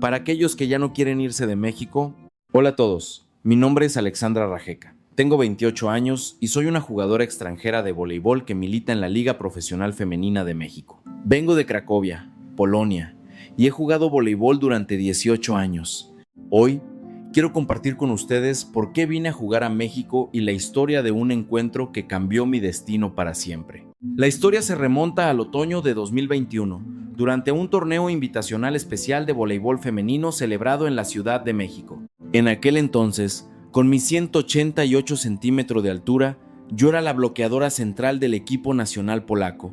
Para aquellos que ya no quieren irse de México, hola a todos, mi nombre es Alexandra Rajeca. Tengo 28 años y soy una jugadora extranjera de voleibol que milita en la Liga Profesional Femenina de México. Vengo de Cracovia, Polonia, y he jugado voleibol durante 18 años. Hoy quiero compartir con ustedes por qué vine a jugar a México y la historia de un encuentro que cambió mi destino para siempre. La historia se remonta al otoño de 2021, durante un torneo invitacional especial de voleibol femenino celebrado en la Ciudad de México. En aquel entonces, con mis 188 centímetros de altura, yo era la bloqueadora central del equipo nacional polaco,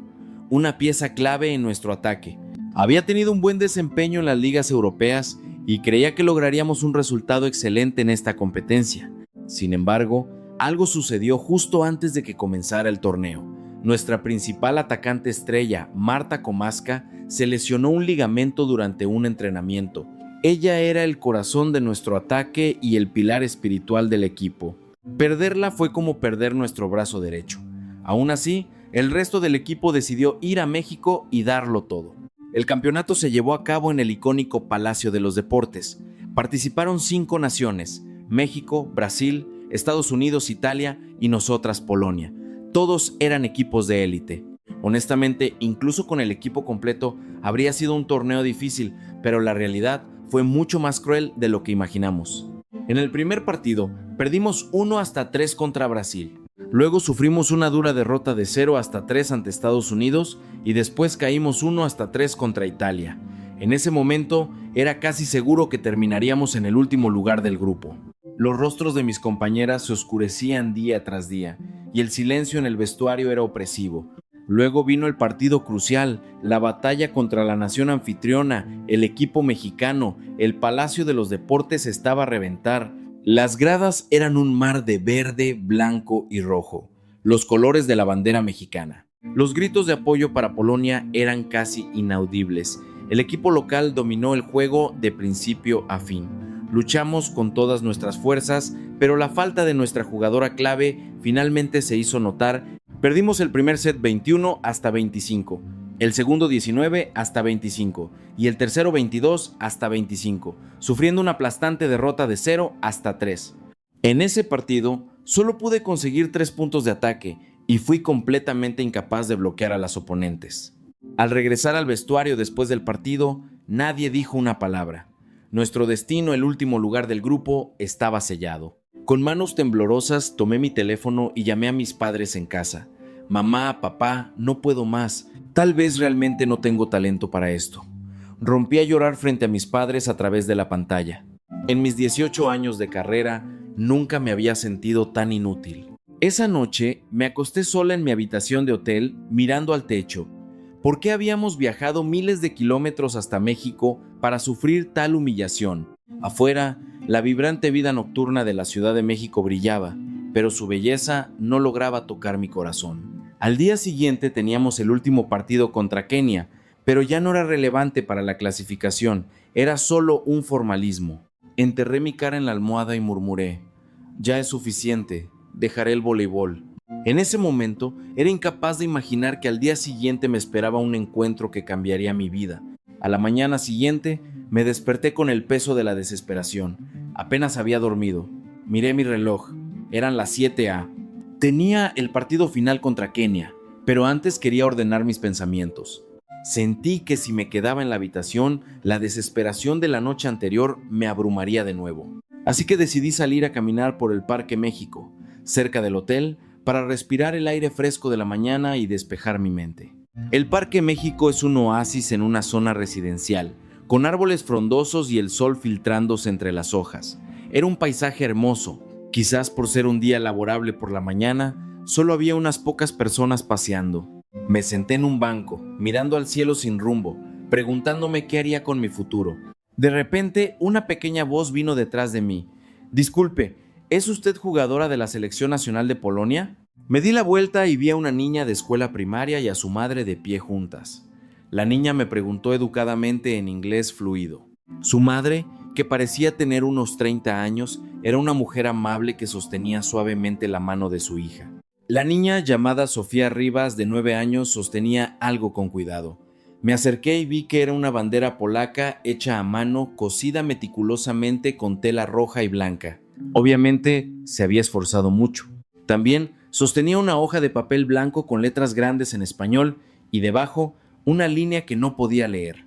una pieza clave en nuestro ataque. Había tenido un buen desempeño en las ligas europeas y creía que lograríamos un resultado excelente en esta competencia. Sin embargo, algo sucedió justo antes de que comenzara el torneo. Nuestra principal atacante estrella, Marta Komaska, se lesionó un ligamento durante un entrenamiento. Ella era el corazón de nuestro ataque y el pilar espiritual del equipo. Perderla fue como perder nuestro brazo derecho. Aún así, el resto del equipo decidió ir a México y darlo todo. El campeonato se llevó a cabo en el icónico Palacio de los Deportes. Participaron 5 naciones: México, Brasil, Estados Unidos, Italia y nosotras, Polonia. Todos eran equipos de élite. Honestamente, incluso con el equipo completo, habría sido un torneo difícil, pero la realidad fue mucho más cruel de lo que imaginamos. En el primer partido, perdimos 1-3 contra Brasil. Luego sufrimos una dura derrota de 0-3 ante Estados Unidos y después caímos 1-3 contra Italia. En ese momento, era casi seguro que terminaríamos en el último lugar del grupo. Los rostros de mis compañeras se oscurecían día tras día y el silencio en el vestuario era opresivo. Luego vino el partido crucial, la batalla contra la nación anfitriona, el equipo mexicano. El Palacio de los Deportes estaba a reventar. Las gradas eran un mar de verde, blanco y rojo, los colores de la bandera mexicana. Los gritos de apoyo para Polonia eran casi inaudibles. El equipo local dominó el juego de principio a fin. Luchamos con todas nuestras fuerzas, pero la falta de nuestra jugadora clave finalmente se hizo notar. Perdimos el primer set 21-25, el segundo 19-25 y el tercero 22-25, sufriendo una aplastante derrota de 0-3. En ese partido solo pude conseguir 3 puntos de ataque y fui completamente incapaz de bloquear a las oponentes. Al regresar al vestuario después del partido, nadie dijo una palabra. Nuestro destino, el último lugar del grupo, estaba sellado. Con manos temblorosas tomé mi teléfono y llamé a mis padres en casa. Mamá, papá, no puedo más. Tal vez realmente no tengo talento para esto. Rompí a llorar frente a mis padres a través de la pantalla. En mis 18 años de carrera, nunca me había sentido tan inútil. Esa noche me acosté sola en mi habitación de hotel, mirando al techo. ¿Por qué habíamos viajado miles de kilómetros hasta México para sufrir tal humillación? Afuera, la vibrante vida nocturna de la Ciudad de México brillaba, pero su belleza no lograba tocar mi corazón. Al día siguiente teníamos el último partido contra Kenia, pero ya no era relevante para la clasificación, era solo un formalismo. Enterré mi cara en la almohada y murmuré: ya es suficiente, dejaré el voleibol. En ese momento, era incapaz de imaginar que al día siguiente me esperaba un encuentro que cambiaría mi vida. A la mañana siguiente, me desperté con el peso de la desesperación. Apenas había dormido. Miré mi reloj. Eran las 7 a.m. Tenía el partido final contra Kenia, pero antes quería ordenar mis pensamientos. Sentí que si me quedaba en la habitación, la desesperación de la noche anterior me abrumaría de nuevo. Así que decidí salir a caminar por el Parque México, cerca del hotel, para respirar el aire fresco de la mañana y despejar mi mente. El Parque México es un oasis en una zona residencial, con árboles frondosos y el sol filtrándose entre las hojas. Era un paisaje hermoso. Quizás por ser un día laborable por la mañana, solo había unas pocas personas paseando. Me senté en un banco, mirando al cielo sin rumbo, preguntándome qué haría con mi futuro. De repente, una pequeña voz vino detrás de mí. Disculpe, ¿es usted jugadora de la Selección Nacional de Polonia? Me di la vuelta y vi a una niña de escuela primaria y a su madre de pie juntas. La niña me preguntó educadamente en inglés fluido. Su madre, que parecía tener unos 30 años, era una mujer amable que sostenía suavemente la mano de su hija. La niña, llamada Sofía Rivas, de 9 años, sostenía algo con cuidado. Me acerqué y vi que era una bandera polaca hecha a mano, cosida meticulosamente con tela roja y blanca. Obviamente se había esforzado mucho. También sostenía una hoja de papel blanco con letras grandes en español y debajo una línea que no podía leer.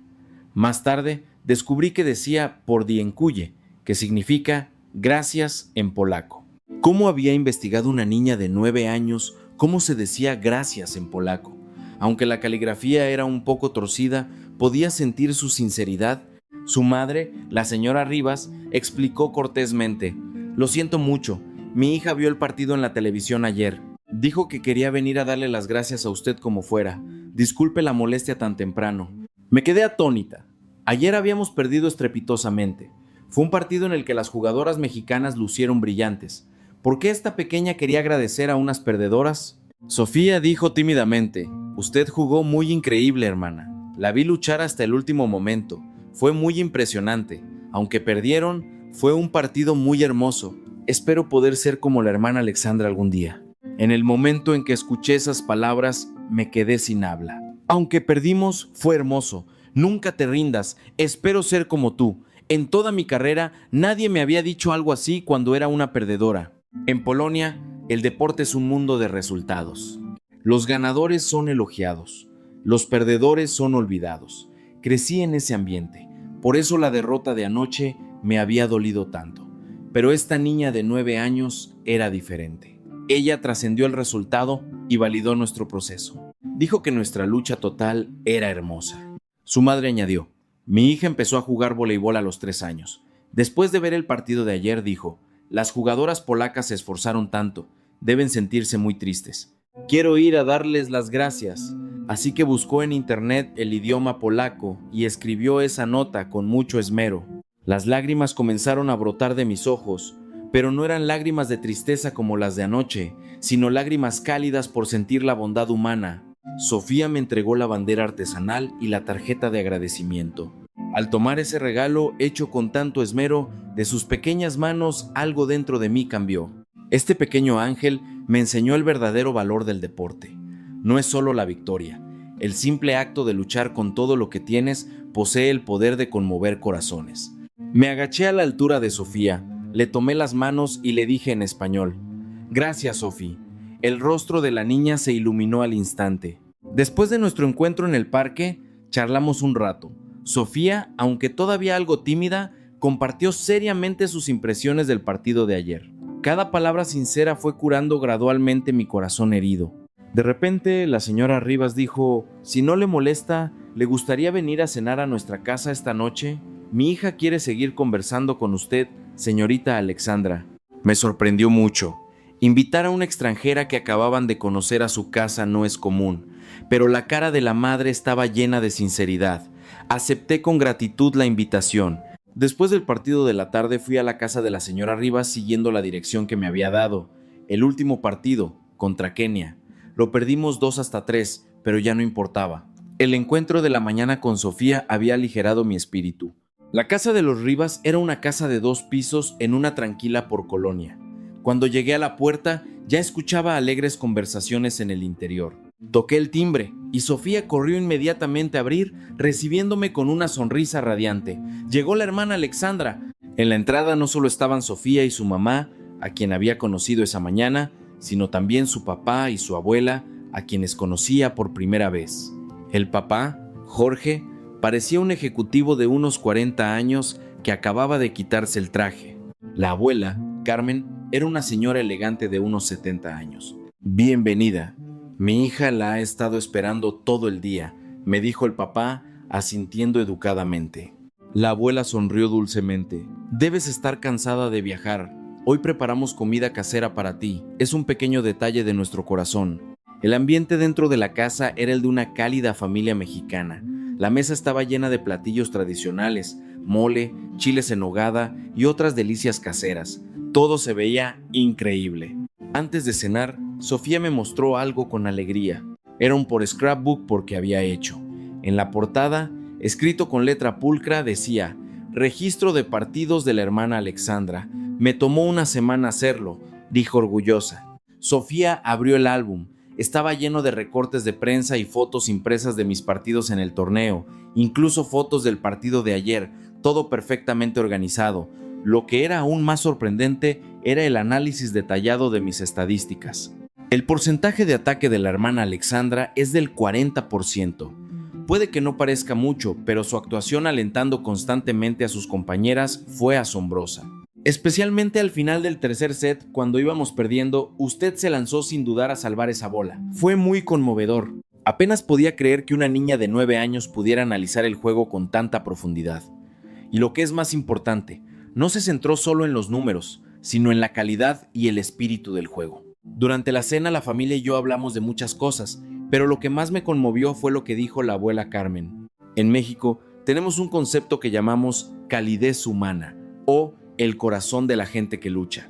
Más tarde descubrí que decía por dziękuję, que significa gracias en polaco. ¿Cómo había investigado una niña de 9 años cómo se decía gracias en polaco? Aunque la caligrafía era un poco torcida, podía sentir su sinceridad. Su madre, la señora Rivas, explicó cortésmente: «Lo siento mucho, mi hija vio el partido en la televisión ayer. Dijo que quería venir a darle las gracias a usted como fuera. Disculpe la molestia tan temprano». Me quedé atónita. Ayer habíamos perdido estrepitosamente. Fue un partido en el que las jugadoras mexicanas lucieron brillantes. ¿Por qué esta pequeña quería agradecer a unas perdedoras? Sofía dijo tímidamente: «Usted jugó muy increíble, hermana. La vi luchar hasta el último momento. Fue muy impresionante. Aunque perdieron, fue un partido muy hermoso. Espero poder ser como la hermana Alexandra algún día». En el momento en que escuché esas palabras, me quedé sin habla. Aunque perdimos, fue hermoso. Nunca te rindas. Espero ser como tú. En toda mi carrera, nadie me había dicho algo así cuando era una perdedora. En Polonia, el deporte es un mundo de resultados. Los ganadores son elogiados. Los perdedores son olvidados. Crecí en ese ambiente. Por eso la derrota de anoche me había dolido tanto. Pero esta niña de 9 años era diferente. Ella trascendió el resultado y validó nuestro proceso. Dijo que nuestra lucha total era hermosa. Su madre añadió: «Mi hija empezó a jugar voleibol a los 3 años. Después de ver el partido de ayer dijo: las jugadoras polacas se esforzaron tanto, deben sentirse muy tristes. Quiero ir a darles las gracias». Así que buscó en internet el idioma polaco y escribió esa nota con mucho esmero. Las lágrimas comenzaron a brotar de mis ojos, pero no eran lágrimas de tristeza como las de anoche, sino lágrimas cálidas por sentir la bondad humana. Sofía me entregó la bandera artesanal y la tarjeta de agradecimiento. Al tomar ese regalo hecho con tanto esmero, de sus pequeñas manos algo dentro de mí cambió. Este pequeño ángel me enseñó el verdadero valor del deporte. No es solo la victoria. El simple acto de luchar con todo lo que tienes posee el poder de conmover corazones. Me agaché a la altura de Sofía, le tomé las manos y le dije en español: «Gracias, Sofía». El rostro de la niña se iluminó al instante. Después de nuestro encuentro en el parque, charlamos un rato. Sofía, aunque todavía algo tímida, compartió seriamente sus impresiones del partido de ayer. Cada palabra sincera fue curando gradualmente mi corazón herido. De repente, la señora Rivas dijo: «Si no le molesta, ¿le gustaría venir a cenar a nuestra casa esta noche? Mi hija quiere seguir conversando con usted, señorita Alexandra». Me sorprendió mucho. Invitar a una extranjera que acababan de conocer a su casa no es común, pero la cara de la madre estaba llena de sinceridad. Acepté con gratitud la invitación. Después del partido de la tarde fui a la casa de la señora Rivas siguiendo la dirección que me había dado. El último partido, contra Kenia. Lo perdimos 2-3, pero ya no importaba. El encuentro de la mañana con Sofía había aligerado mi espíritu. La casa de los Rivas era una casa de 2 pisos en una tranquila por colonia. Cuando llegué a la puerta, ya escuchaba alegres conversaciones en el interior. Toqué el timbre y Sofía corrió inmediatamente a abrir, recibiéndome con una sonrisa radiante. Llegó la hermana Alexandra. En la entrada no solo estaban Sofía y su mamá, a quien había conocido esa mañana, sino también su papá y su abuela, a quienes conocía por primera vez. El papá, Jorge, parecía un ejecutivo de unos 40 años que acababa de quitarse el traje. La abuela, Carmen, era una señora elegante de unos 70 años. «Bienvenida. Mi hija la ha estado esperando todo el día», me dijo el papá, asintiendo educadamente. La abuela sonrió dulcemente. «Debes estar cansada de viajar. Hoy preparamos comida casera para ti. Es un pequeño detalle de nuestro corazón». El ambiente dentro de la casa era el de una cálida familia mexicana. La mesa estaba llena de platillos tradicionales, mole, chiles en nogada y otras delicias caseras. Todo se veía increíble. Antes de cenar, Sofía me mostró algo con alegría. Era un por scrapbook porque había hecho. En la portada, escrito con letra pulcra, decía: «Registro de partidos de la hermana Alexandra. Me tomó una semana hacerlo», dijo orgullosa. Sofía abrió el álbum. Estaba lleno de recortes de prensa y fotos impresas de mis partidos en el torneo, incluso fotos del partido de ayer, todo perfectamente organizado. Lo que era aún más sorprendente era el análisis detallado de mis estadísticas. El porcentaje de ataque de la hermana Alexandra es del 40%. Puede que no parezca mucho, pero su actuación alentando constantemente a sus compañeras fue asombrosa. Especialmente al final del tercer set, cuando íbamos perdiendo, usted se lanzó sin dudar a salvar esa bola. Fue muy conmovedor. Apenas podía creer que una niña de 9 años pudiera analizar el juego con tanta profundidad. Y lo que es más importante, no se centró solo en los números, sino en la calidad y el espíritu del juego. Durante la cena, la familia y yo hablamos de muchas cosas, pero lo que más me conmovió fue lo que dijo la abuela Carmen. En México tenemos un concepto que llamamos calidez humana o el corazón de la gente que lucha.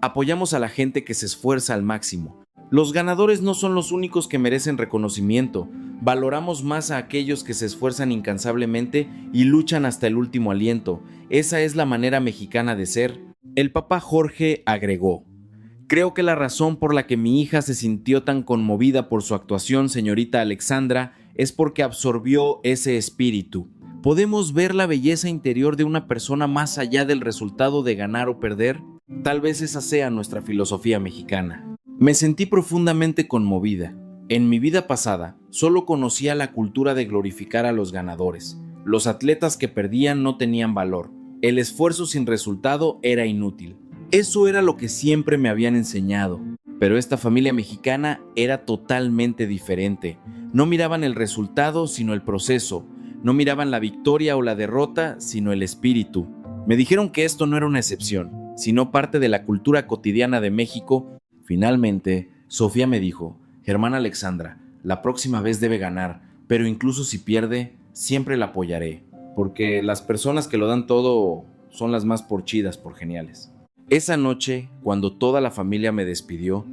Apoyamos a la gente que se esfuerza al máximo. Los ganadores no son los únicos que merecen reconocimiento. Valoramos más a aquellos que se esfuerzan incansablemente y luchan hasta el último aliento. Esa es la manera mexicana de ser. El Papa Jorge agregó: creo que la razón por la que mi hija se sintió tan conmovida por su actuación, señorita Alexandra, es porque absorbió ese espíritu. ¿Podemos ver la belleza interior de una persona más allá del resultado de ganar o perder? Tal vez esa sea nuestra filosofía mexicana. Me sentí profundamente conmovida. En mi vida pasada, solo conocía la cultura de glorificar a los ganadores. Los atletas que perdían no tenían valor. El esfuerzo sin resultado era inútil. Eso era lo que siempre me habían enseñado. Pero esta familia mexicana era totalmente diferente. No miraban el resultado, sino el proceso. No miraban la victoria o la derrota, sino el espíritu. Me dijeron que esto no era una excepción, sino parte de la cultura cotidiana de México. Finalmente, Sofía me dijo: hermana Alexandra, la próxima vez debe ganar, pero incluso si pierde, siempre la apoyaré, porque las personas que lo dan todo son las más por chidas, por geniales. Esa noche, cuando toda la familia me despidió,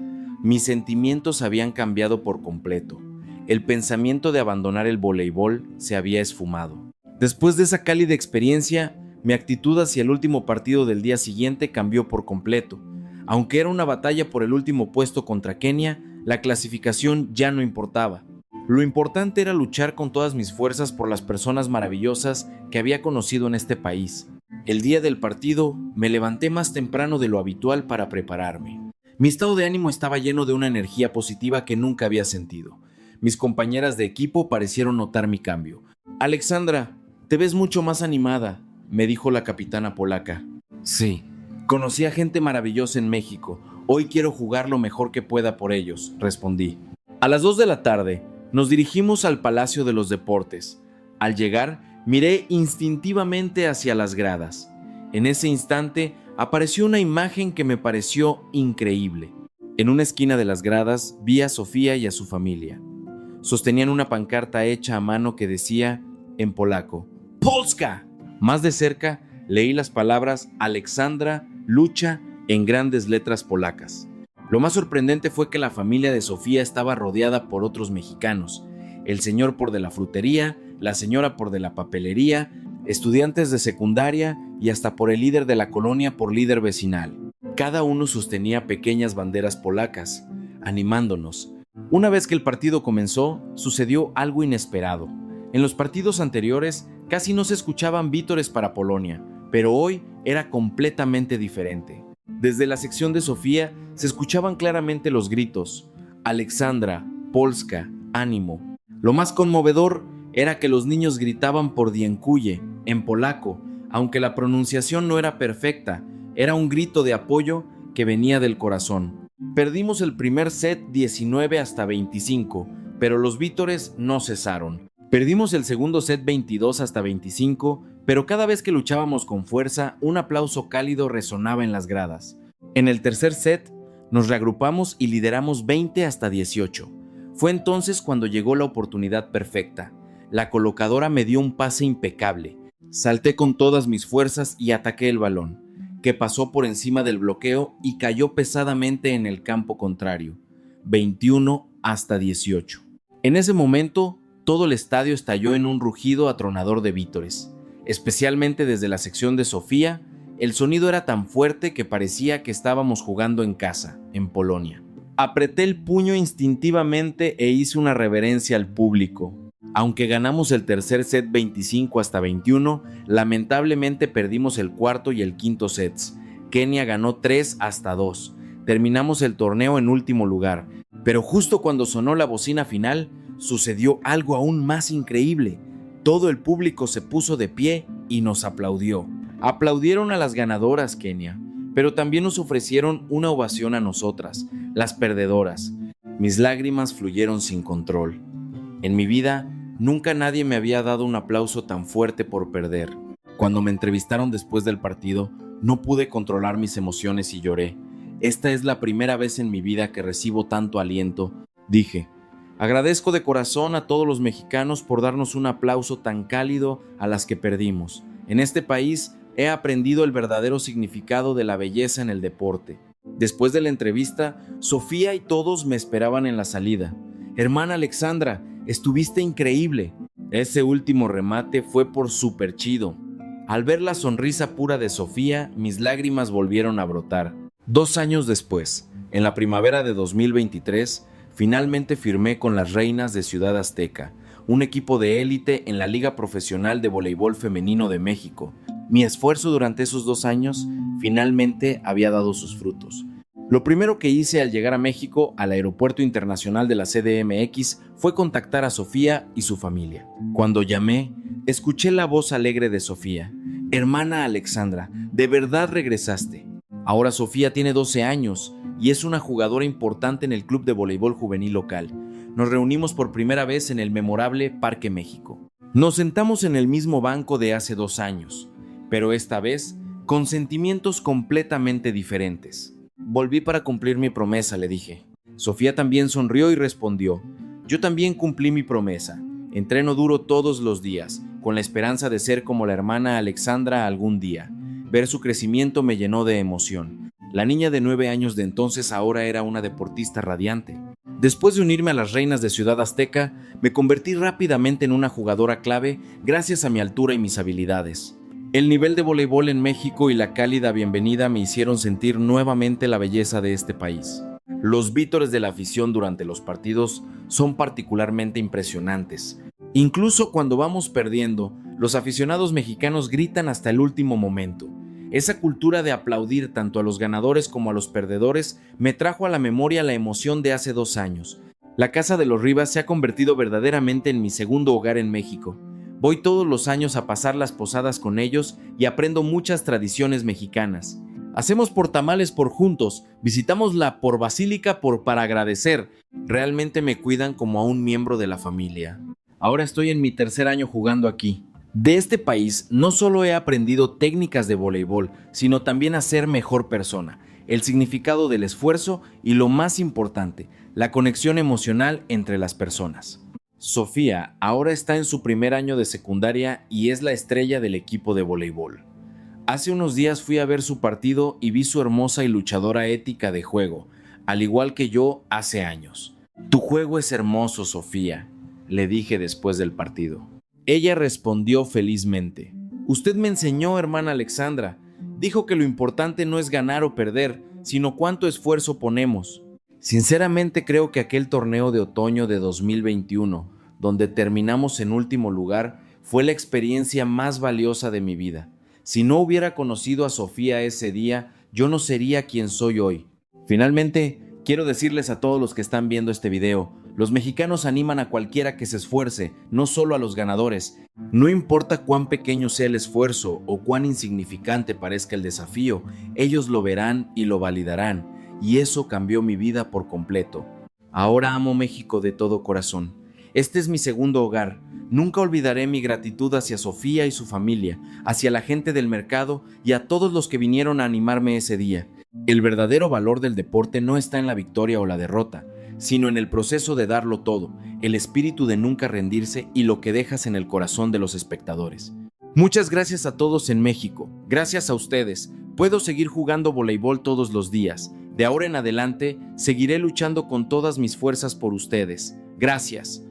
mis sentimientos habían cambiado por completo. El pensamiento de abandonar el voleibol se había esfumado. Después de esa cálida experiencia, mi actitud hacia el último partido del día siguiente cambió por completo. Aunque era una batalla por el último puesto contra Kenia, la clasificación ya no importaba. Lo importante era luchar con todas mis fuerzas por las personas maravillosas que había conocido en este país. El día del partido, me levanté más temprano de lo habitual para prepararme. Mi estado de ánimo estaba lleno de una energía positiva que nunca había sentido. Mis compañeras de equipo parecieron notar mi cambio. Alexandra, te ves mucho más animada, me dijo la capitana polaca. Sí, conocí a gente maravillosa en México. Hoy quiero jugar lo mejor que pueda por ellos, respondí. A las 2 de la tarde, nos dirigimos al Palacio de los Deportes. Al llegar, miré instintivamente hacia las gradas. En ese instante, apareció una imagen que me pareció increíble. En una esquina de las gradas, vi a Sofía y a su familia. Sostenían una pancarta hecha a mano que decía, en polaco, ¡Polska! Más de cerca, leí las palabras Alexandra lucha en grandes letras polacas. Lo más sorprendente fue que la familia de Sofía estaba rodeada por otros mexicanos, el señor por de la frutería, la señora por de la papelería, estudiantes de secundaria y hasta por el líder de la colonia por líder vecinal. Cada uno sostenía pequeñas banderas polacas, animándonos. Una vez que el partido comenzó, sucedió algo inesperado. En los partidos anteriores casi no se escuchaban vítores para Polonia, pero hoy era completamente diferente. Desde la sección de Sofía se escuchaban claramente los gritos: Alexandra, Polska, ánimo. Lo más conmovedor era que los niños gritaban por Dziękuję, en polaco, aunque la pronunciación no era perfecta, era un grito de apoyo que venía del corazón. Perdimos el primer set 19-25, pero los vítores no cesaron. Perdimos el segundo set 22-25, pero cada vez que luchábamos con fuerza, un aplauso cálido resonaba en las gradas. En el tercer set, nos reagrupamos y lideramos 20-18. Fue entonces cuando llegó la oportunidad perfecta. La colocadora me dio un pase impecable. Salté con todas mis fuerzas y ataqué el balón, que pasó por encima del bloqueo y cayó pesadamente en el campo contrario, 21-18. En ese momento, todo el estadio estalló en un rugido atronador de vítores. Especialmente desde la sección de Sofía, el sonido era tan fuerte que parecía que estábamos jugando en casa, en Polonia. Apreté el puño instintivamente e hice una reverencia al público. Aunque ganamos el tercer set 25-21, lamentablemente perdimos el cuarto y el quinto sets. Kenia ganó 3-2. Terminamos el torneo en último lugar, pero justo cuando sonó la bocina final, sucedió algo aún más increíble. Todo el público se puso de pie y nos aplaudió. Aplaudieron a las ganadoras, Kenia, pero también nos ofrecieron una ovación a nosotras, las perdedoras. Mis lágrimas fluyeron sin control. En mi vida, nunca nadie me había dado un aplauso tan fuerte por perder. Cuando me entrevistaron después del partido, no pude controlar mis emociones y lloré. Esta es la primera vez en mi vida que recibo tanto aliento. Dije, agradezco de corazón a todos los mexicanos por darnos un aplauso tan cálido a las que perdimos. En este país he aprendido el verdadero significado de la belleza en el deporte. Después de la entrevista, Sofía y todos me esperaban en la salida. Hermana Alexandra, estuviste increíble. Ese último remate fue por súper chido. Al ver la sonrisa pura de Sofía, mis lágrimas volvieron a brotar. 2 años después, en la primavera de 2023, finalmente firmé con las Reinas de Ciudad Azteca, un equipo de élite en la Liga Profesional de Voleibol Femenino de México. Mi esfuerzo durante esos 2 años finalmente había dado sus frutos. Lo primero que hice al llegar a México, al Aeropuerto Internacional de la CDMX, fue contactar a Sofía y su familia. Cuando llamé, escuché la voz alegre de Sofía. Hermana Alexandra, ¿de verdad regresaste? Ahora Sofía tiene 12 años y es una jugadora importante en el club de voleibol juvenil local. Nos reunimos por primera vez en el memorable Parque México. Nos sentamos en el mismo banco de hace 2 años, pero esta vez con sentimientos completamente diferentes. Volví para cumplir mi promesa, le dije. Sofía también sonrió y respondió, yo también cumplí mi promesa. Entreno duro todos los días, con la esperanza de ser como la hermana Alexandra algún día. Ver su crecimiento me llenó de emoción. La niña de 9 años de entonces ahora era una deportista radiante. Después de unirme a las Reinas de Ciudad Azteca, me convertí rápidamente en una jugadora clave gracias a mi altura y mis habilidades. El nivel de voleibol en México y la cálida bienvenida me hicieron sentir nuevamente la belleza de este país. Los vítores de la afición durante los partidos son particularmente impresionantes. Incluso cuando vamos perdiendo, los aficionados mexicanos gritan hasta el último momento. Esa cultura de aplaudir tanto a los ganadores como a los perdedores me trajo a la memoria la emoción de hace 2 años. La Casa de los Rivas se ha convertido verdaderamente en mi segundo hogar en México. Voy todos los años a pasar las posadas con ellos y aprendo muchas tradiciones mexicanas. Hacemos portamales por juntos, visitamos la por basílica para agradecer. Realmente me cuidan como a un miembro de la familia. Ahora estoy en mi 3er año jugando aquí. De este país no solo he aprendido técnicas de voleibol, sino también a ser mejor persona, el significado del esfuerzo y lo más importante, la conexión emocional entre las personas. Sofía ahora está en su 1er año de secundaria y es la estrella del equipo de voleibol. Hace unos días fui a ver su partido y vi su hermosa y luchadora ética de juego, al igual que yo hace años. Tu juego es hermoso, Sofía, le dije después del partido. Ella respondió felizmente. Usted me enseñó, hermana Alexandra. Dijo que lo importante no es ganar o perder, sino cuánto esfuerzo ponemos. Sinceramente creo que aquel torneo de otoño de 2021, donde terminamos en último lugar, fue la experiencia más valiosa de mi vida. Si no hubiera conocido a Sofía ese día, yo no sería quien soy hoy. Finalmente, quiero decirles a todos los que están viendo este video, los mexicanos animan a cualquiera que se esfuerce, no solo a los ganadores. No importa cuán pequeño sea el esfuerzo o cuán insignificante parezca el desafío, ellos lo verán y lo validarán. Y eso cambió mi vida por completo. Ahora amo México de todo corazón. Este es mi segundo hogar. Nunca olvidaré mi gratitud hacia Sofía y su familia, hacia la gente del mercado y a todos los que vinieron a animarme ese día. El verdadero valor del deporte no está en la victoria o la derrota, sino en el proceso de darlo todo, el espíritu de nunca rendirse y lo que dejas en el corazón de los espectadores. Muchas gracias a todos en México. Gracias a ustedes. Puedo seguir jugando voleibol todos los días. De ahora en adelante, seguiré luchando con todas mis fuerzas por ustedes. Gracias.